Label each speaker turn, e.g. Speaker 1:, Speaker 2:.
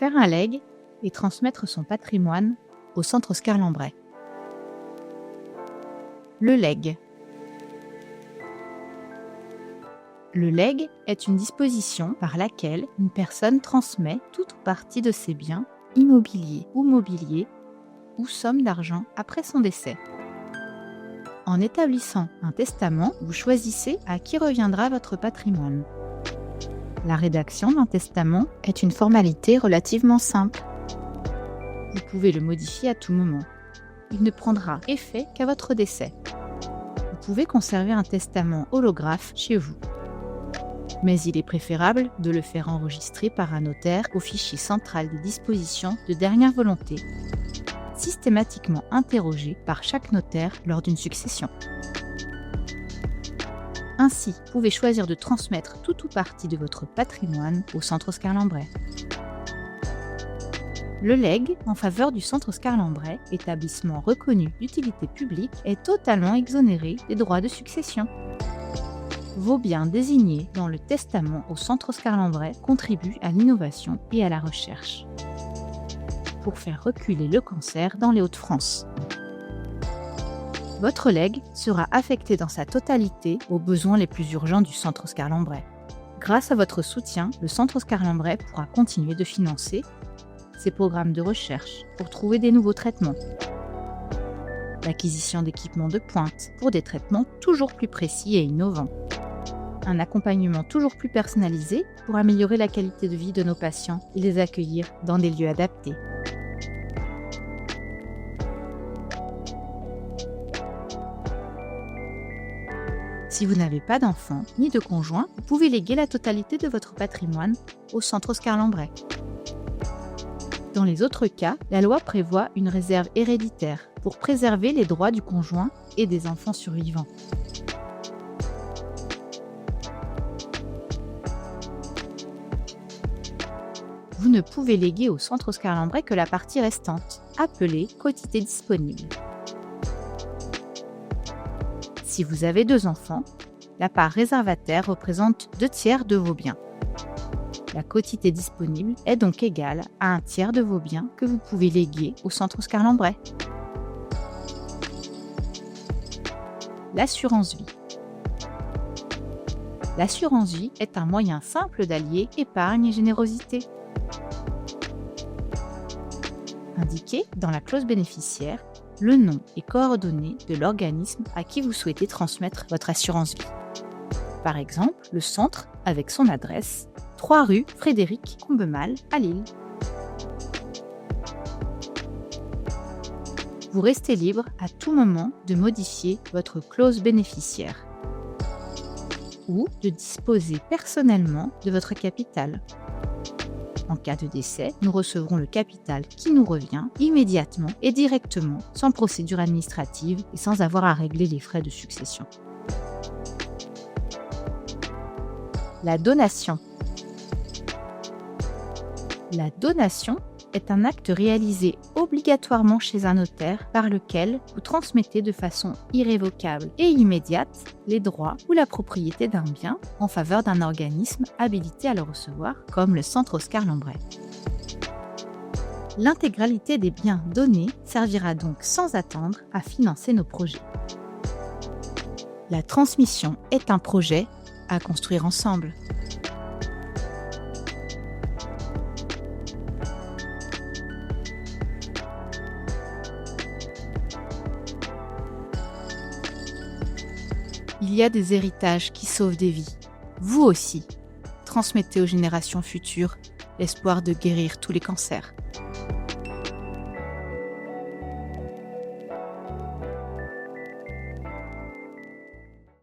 Speaker 1: Faire un legs et transmettre son patrimoine au Centre Oscar Lambret. Le legs. Le legs est une disposition par laquelle une personne transmet toute ou partie de ses biens, immobiliers ou mobiliers, ou somme d'argent après son décès. En établissant un testament, vous choisissez à qui reviendra votre patrimoine. La rédaction d'un testament est une formalité relativement simple. Vous pouvez le modifier à tout moment. Il ne prendra effet qu'à votre décès. Vous pouvez conserver un testament holographe chez vous. Mais il est préférable de le faire enregistrer par un notaire au fichier central des dispositions de dernière volonté, systématiquement interrogé par chaque notaire lors d'une succession. Ainsi, vous pouvez choisir de transmettre tout ou partie de votre patrimoine au Centre Oscar Lambret. Le legs en faveur du Centre Oscar Lambret, établissement reconnu d'utilité publique, est totalement exonéré des droits de succession. Vos biens désignés dans le testament au Centre Oscar Lambret contribuent à l'innovation et à la recherche pour faire reculer le cancer dans les Hauts-de-France. Votre legs sera affecté dans sa totalité aux besoins les plus urgents du Centre Oscar Lambret. Grâce à votre soutien, le Centre Oscar Lambret pourra continuer de financer ses programmes de recherche pour trouver des nouveaux traitements, l'acquisition d'équipements de pointe pour des traitements toujours plus précis et innovants, un accompagnement toujours plus personnalisé pour améliorer la qualité de vie de nos patients et les accueillir dans des lieux adaptés. Si vous n'avez pas d'enfant ni de conjoint, vous pouvez léguer la totalité de votre patrimoine au Centre Oscar Lambret. Dans les autres cas, la loi prévoit une réserve héréditaire pour préserver les droits du conjoint et des enfants survivants. Vous ne pouvez léguer au Centre Oscar Lambret que la partie restante, appelée quotité disponible. Si vous avez 2 enfants, la part réservataire représente 2/3 de vos biens. La quotité disponible est donc égale à 1/3 de vos biens que vous pouvez léguer au Centre Oscar Lambret. L'assurance vie. L'assurance vie est un moyen simple d'allier épargne et générosité. Indiquez dans la clause bénéficiaire le nom et coordonnées de l'organisme à qui vous souhaitez transmettre votre assurance vie. Par exemple, le centre avec son adresse 3 rue Frédéric Combemal à Lille. Vous restez libre à tout moment de modifier votre clause bénéficiaire ou de disposer personnellement de votre capital. En cas de décès, nous recevrons le capital qui nous revient immédiatement et directement, sans procédure administrative et sans avoir à régler les frais de succession. La donation. La donation est un acte réalisé obligatoirement chez un notaire par lequel vous transmettez de façon irrévocable et immédiate les droits ou la propriété d'un bien en faveur d'un organisme habilité à le recevoir, comme le Centre Oscar Lambret. L'intégralité des biens donnés servira donc sans attendre à financer nos projets. La transmission est un projet à construire ensemble. Il y a des héritages qui sauvent des vies. Vous aussi, transmettez aux générations futures l'espoir de guérir tous les cancers.